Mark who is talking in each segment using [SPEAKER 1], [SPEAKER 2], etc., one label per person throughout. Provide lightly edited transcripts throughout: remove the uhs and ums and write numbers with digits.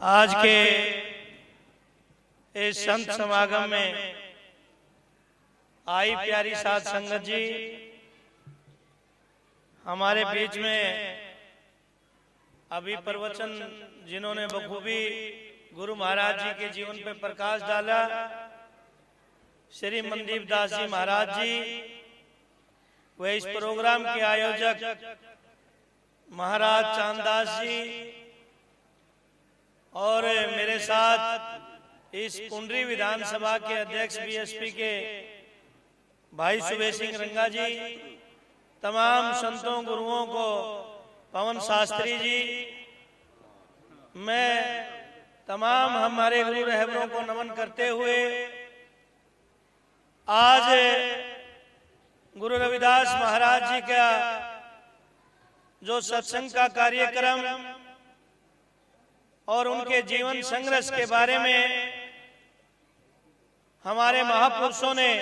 [SPEAKER 1] आज के इस संत समागम में आई प्यारी साध संगत जी, हमारे बीच में अभी प्रवचन जिन्होंने बखूबी गुरु महाराज जी के जीवन पे प्रकाश डाला, श्री मनदीप दास जी महाराज जी, वे इस प्रोग्राम के आयोजक महाराज चांददास जी और मेरे साथ इस कुंडरी विधानसभा के अध्यक्ष बीएसपी के भाई सुबेश सिंह रंगा जी, तमाम संतों गुरुओं को, पवन शास्त्री जी, मैं तमाम हमारे गुरु रहबरों को नमन करते हुए आज गुरु रविदास महाराज जी का जो सत्संग का कार्यक्रम और उनके जीवन संघर्ष के बारे में हमारे महापुरुषों ने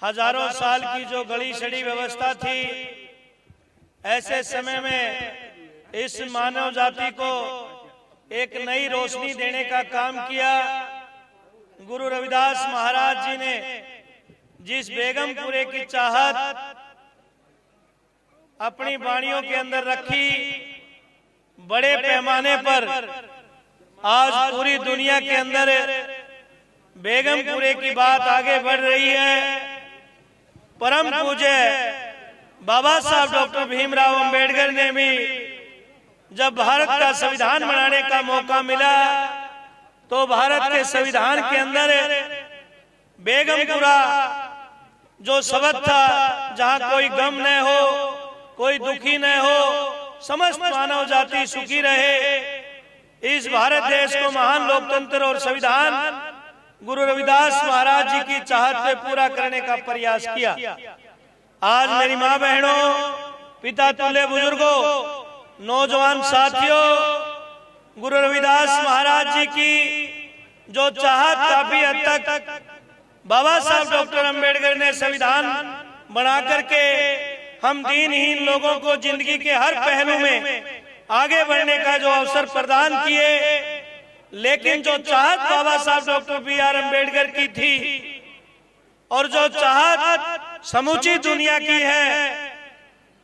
[SPEAKER 1] हजारों साल की जो गड़ी सड़ी व्यवस्था थी, ऐसे समय में इस मानव जाति को एक नई रोशनी देने का काम किया। गुरु रविदास महाराज जी ने जिस बेगमपुरे की चाहत अपनी वाणियों के अंदर रखी, बड़े पैमाने पर आज पूरी दुनिया के अंदर बेगमपुरे की बात आगे बढ़ रही है। परम पूज्य बाबा साहब डॉक्टर भीमराव अंबेडकर ने भी जब भारत का संविधान बनाने का मौका मिला तो भारत के संविधान के अंदर बेगमपुरा जो शब्द था, जहां कोई गम न हो, कोई दुखी न हो, समस्त मानव जाति सुखी रहे, इस भारत देश को महान लोकतंत्र और संविधान गुरु रविदास महाराज जी की चाहत पे पूरा करने का प्रयास किया। आज मेरी माँ बहनों, पिता तुल्य बुजुर्गों, नौजवान साथियों, गुरु रविदास महाराज जी की जो चाहत काफी हद तक बाबा साहब डॉक्टर अंबेडकर ने संविधान बना करके हम दीनहीन लोगों को जिंदगी के हर पहलू में आगे बढ़ने का जो अवसर प्रदान किए, लेकिन जो चाहत बाबा साहब डॉक्टर बी.आर. अंबेडकर की थी और जो चाहत समूची दुनिया की है,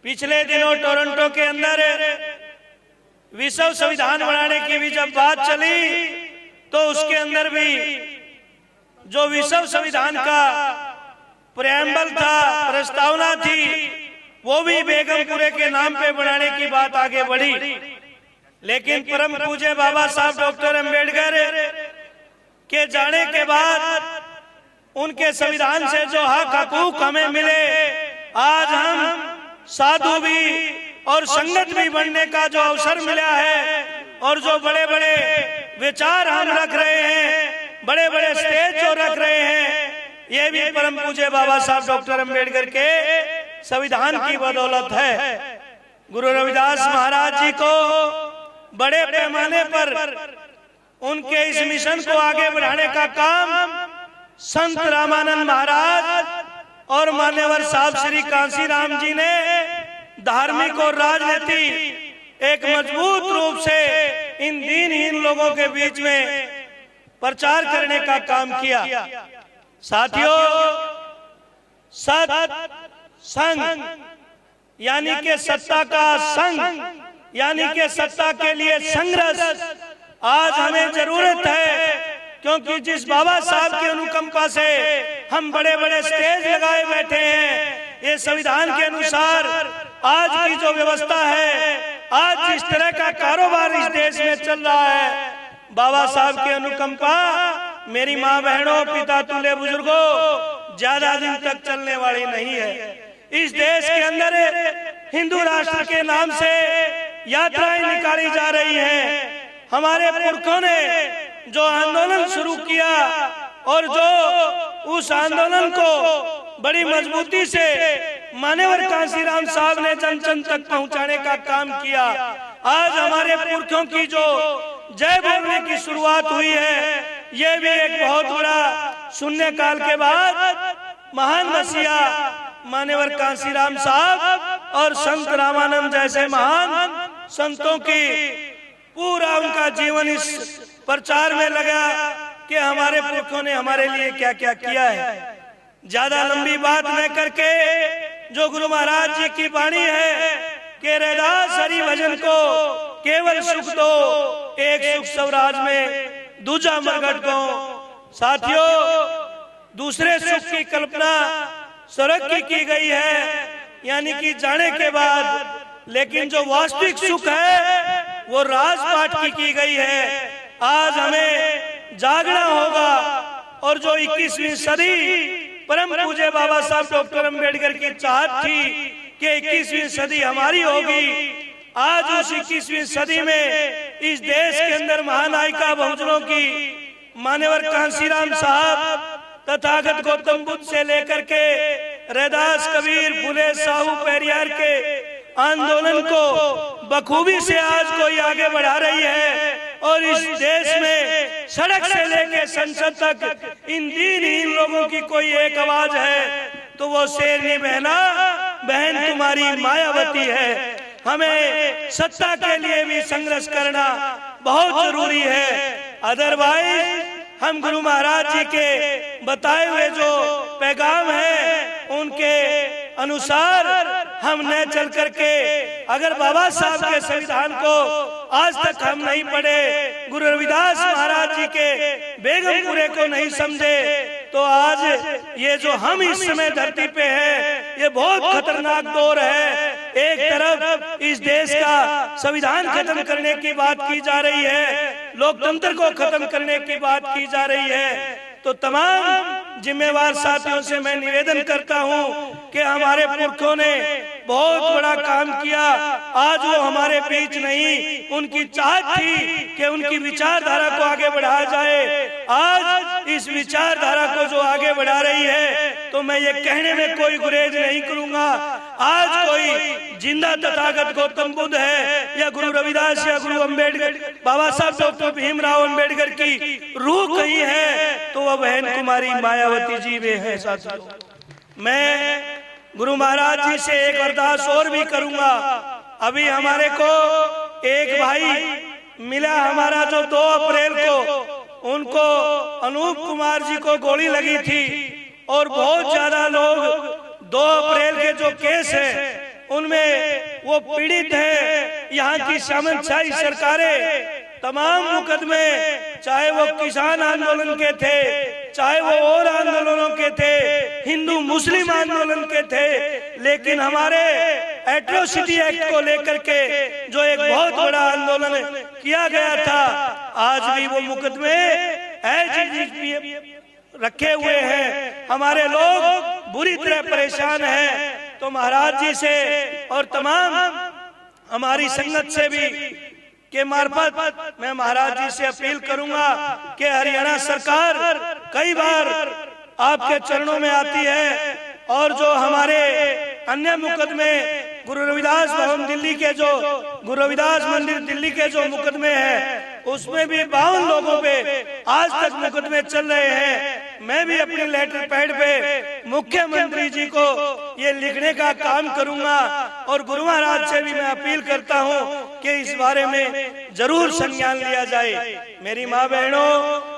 [SPEAKER 1] पिछले दिनों टोरंटो के अंदर विश्व संविधान बनाने की भी जब बात चली तो उसके अंदर भी जो विश्व संविधान का प्रेम्बल था, प्रस्तावना थी, वो भी बेगमपुरे के नाम पे बनाने की बात आगे बढ़ी। लेकिन परम पूज्य बाबा साहब डॉक्टर अंबेडकर के जाने के बाद उनके संविधान से जो हक हकूक हमें मिले, आज हम साधु भी और संगत भी बनने का जो अवसर मिला है और जो बड़े बड़े विचार हम रख रहे हैं, बड़े बड़े स्टेज जो रख रहे हैं, ये भी परम पूज्य बाबा साहब डॉक्टर अंबेडकर के संविधान की बदौलत है। गुरु रविदास महाराज जी को बड़े पैमाने पर उनके इस मिशन को आगे बढ़ाने का काम संत रामानंद महाराज और मान्यवर साहब श्री कांशीराम जी ने धार्मिक और राजनीति एक मजबूत रूप से इन दीनहीन लोगों के बीच में प्रचार करने का काम किया। साथियों, सत संग यानी के सत्ता का संग यानी के सत्ता के लिए संघर्ष आज हमें जरूरत है, क्योंकि जिस बाबा साहब की अनुकंपा से हम बड़े बड़े स्टेज लगाए बैठे हैं, ये संविधान के अनुसार आज की जो व्यवस्था है, आज जिस तरह का कारोबार इस देश में चल रहा है, बाबा साहब की अनुकंपा मेरी माँ बहनों, पिता तुल्य बुजुर्गों, ज्यादा दिन तक चलने वाली नहीं है। इस देश के अंदर हिंदू राष्ट्र के नाम से यात्राएं निकाली जा रही हैं। हमारे पुरखों ने जो आंदोलन शुरू किया और जो उस आंदोलन को बड़ी मजबूती से मान्यवर कांशीराम साहब ने जन जन तक पहुंचाने का काम किया। आज हमारे पुरखों की जो जय बोलने की शुरुआत हुई है, ये भी एक बहुत बड़ा शून्य काल के बाद महान मसीहा मान्यवर कांशीराम साहब और संत रामानंद जैसे महान संतों की पूरा उनका जीवन इस प्रचार में लगा कि हमारे पुरखों ने हमारे लिए क्या क्या किया है। ज्यादा लंबी बात न करके जो गुरु महाराज जी की वाणी है कि रैदास हरि भजन को केवल सुख दो, एक सुख स्वराज में दूजा मरघट को। साथियों, दूसरे सुख की कल्पना स्वर्ग की गई है, यानी कि जाने के बाद, लेकिन जो वास्तविक सुख है वो राजपाट की गई है। आज हमें जागना होगा और जो 21वीं सदी परम पूज्य बाबा साहब डॉक्टर अम्बेडकर की चाहत थी कि 21वीं सदी हमारी होगी, आज उस 21वीं सदी में इस देश के अंदर महानायिका बहुजनों की मान्यवर कांसीराम साहब, तथागत गौतम बुद्ध से लेकर के रैदास, कबीर, फुले, साहू, पेरियार के आंदोलन को बखूबी से आज कोई आगे बढ़ा रही है। और इस देश में सड़क से लेकर संसद तक इन दीनहीन लोगों की कोई एक आवाज है तो वो शेरनी बहन तुम्हारी मायावती है। हमें सत्ता के लिए भी संघर्ष करना बहुत जरूरी है। अदरवाइज हम गुरु महाराज जी के बताए हुए जो पैगाम है उनके अनुसार हम न चल करके, अगर बाबा साहब के संविधान को आज तक हम नहीं पढ़े, गुरु रविदास महाराज जी के बेगमपुरे को नहीं समझे, तो आज ये जो हम इस समय धरती पे है ये बहुत खतरनाक दौर है। एक तरफ इस देश का संविधान खत्म करने की बात की जा रही है, लोकतंत्र को खत्म करने की बात की जा रही है, तो तमाम जिम्मेवार साथियों से मैं निवेदन करता हूं कि हमारे पुरखों ने बहुत बड़ा काम किया, आज वो हमारे बीच नहीं। उनकी चाहत थी कि उनकी विचारधारा को आगे बढ़ाया जाए। आज इस विचारधारा को जो आगे बढ़ा रही है तो मैं ये कहने में कोई गुरेज नहीं करूंगा, आज कोई जिंदा तथागत गौतम बुद्ध है या गुरु रविदास या गुरु अम्बेडकर, बाबा साहब डॉक्टर भीमराव अम्बेडकर की रूह कही है तो वह बहन कुमारी मायावती जी वे है। साथियों, मैं गुरु महाराज जी से एक अरदास और भी करूंगा। अभी हमारे को एक भाई मिला हमारा जो 2 अप्रैल को उनको अनूप कुमार जी को गोली लगी थी और बहुत ज्यादा लोग 2 अप्रैल के जो केस है उनमें वो पीड़ित है। यहाँ की सामंतशाही सरकारें तमाम मुकदमे, चाहे वो किसान आंदोलन के थे, चाहे वो और आंदोलनों के थे, हिंदू मुस्लिम आंदोलन के थे, लेकिन हमारे एट्रोसिटी एक्ट को लेकर के जो एक बहुत बड़ा आंदोलन किया गया था, आज भी वो मुकदमे रखे हुए हैं। हमारे लोग बुरी तरह परेशान हैं। तो महाराज जी से और तमाम हमारी संगत से भी के मार्फत मैं महाराज जी से अपील करूंगा कि हरियाणा सरकार कई बार आपके चरणों में आती है और जो हमारे अन्य मुकदमे गुरु रविदास भवन दिल्ली के जो गुरु रविदास मंदिर दिल्ली के जो मुकदमे हैं उसमें भी 52 लोगों पे आज तक मुकदमे चल रहे हैं। मैं भी अपने लेटर पैड पे मुख्यमंत्री जी को ये लिखने का काम करूंगा और गुरु महाराज से भी मैं अपील करता हूं कि इस बारे में जरूर संज्ञान लिया जाए। मेरी माँ बहनों,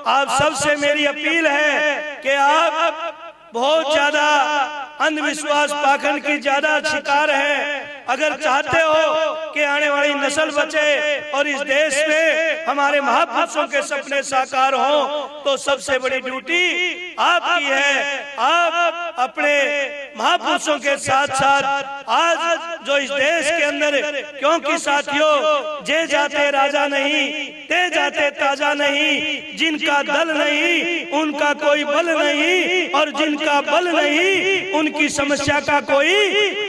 [SPEAKER 1] आप सबसे मेरी अपील है कि आप बहुत ज्यादा अंधविश्वास पाखंड की ज्यादा शिकार है। अगर चाहते हो कि आने वाली नस्ल बचे और इस देश में हमारे महापुरुषों के सपने साकार हों, तो सबसे बड़ी ड्यूटी आपकी है। आप अपने महापुरुषों के साथ साथ आज जो इस देश के अंदर, क्योंकि साथियों जे जाते राजा नहीं, ते जाते ताजा नहीं, जिनका दल नहीं उनका कोई बल नहीं, और जिनका बल नहीं उनकी समस्या का कोई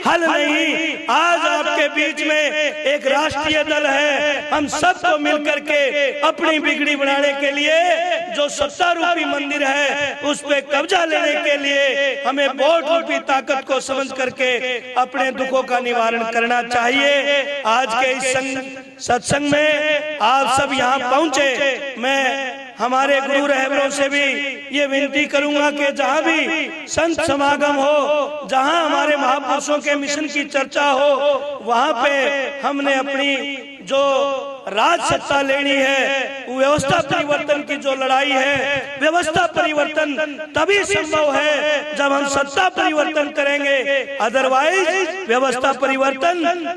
[SPEAKER 1] हल नहीं। आज आपके बीच में एक राष्ट्रीय दल है, हम सबको मिलकर के अपनी बिगड़ी बनाने के लिए जो सत्ता रूपी मंदिर है उस पे कब्जा लेने के लिए हमें वोट रूपी ताकत को समझ करके अपने दुखों का निवारण करना चाहिए। आज के इस सत्संग में आप सब यहाँ पहुंचे, मैं हमारे गुरु रहबरों से भी ये विनती करूंगा कि जहाँ भी संत समागम हो, जहाँ हमारे महापुरुषों के मिशन की चर्चा हो, वहाँ पे हमने अपनी जो राज सत्ता लेनी है, व्यवस्था परिवर्तन की जो लड़ाई है, व्यवस्था परिवर्तन तभी संभव है जब हम सत्ता परिवर्तन करेंगे, अदरवाइज व्यवस्था परिवर्तन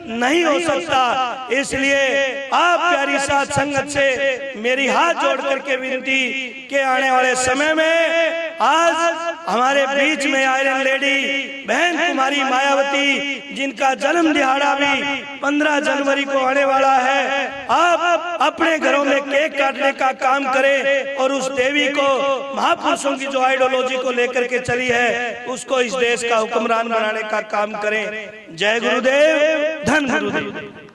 [SPEAKER 1] नहीं हो सकता। इसलिए आप प्यारी साथ संगत से मेरी हाथ जोड़ करके विनती के आने वाले समय में आज हमारे बीच में आयरन लेडी बहन कुमारी मायावती, जिनका जन्म दिहाड़ा भी 15 जनवरी को आने वाला है, आप अपने घरों में केक काटने का काम करें और उस देवी को, महापुरुषों की जो आइडियोलॉजी को लेकर के चली है, उसको इस देश का हुक्मरान बनाने का काम करें। जय गुरुदेव, धन गुरुदेव।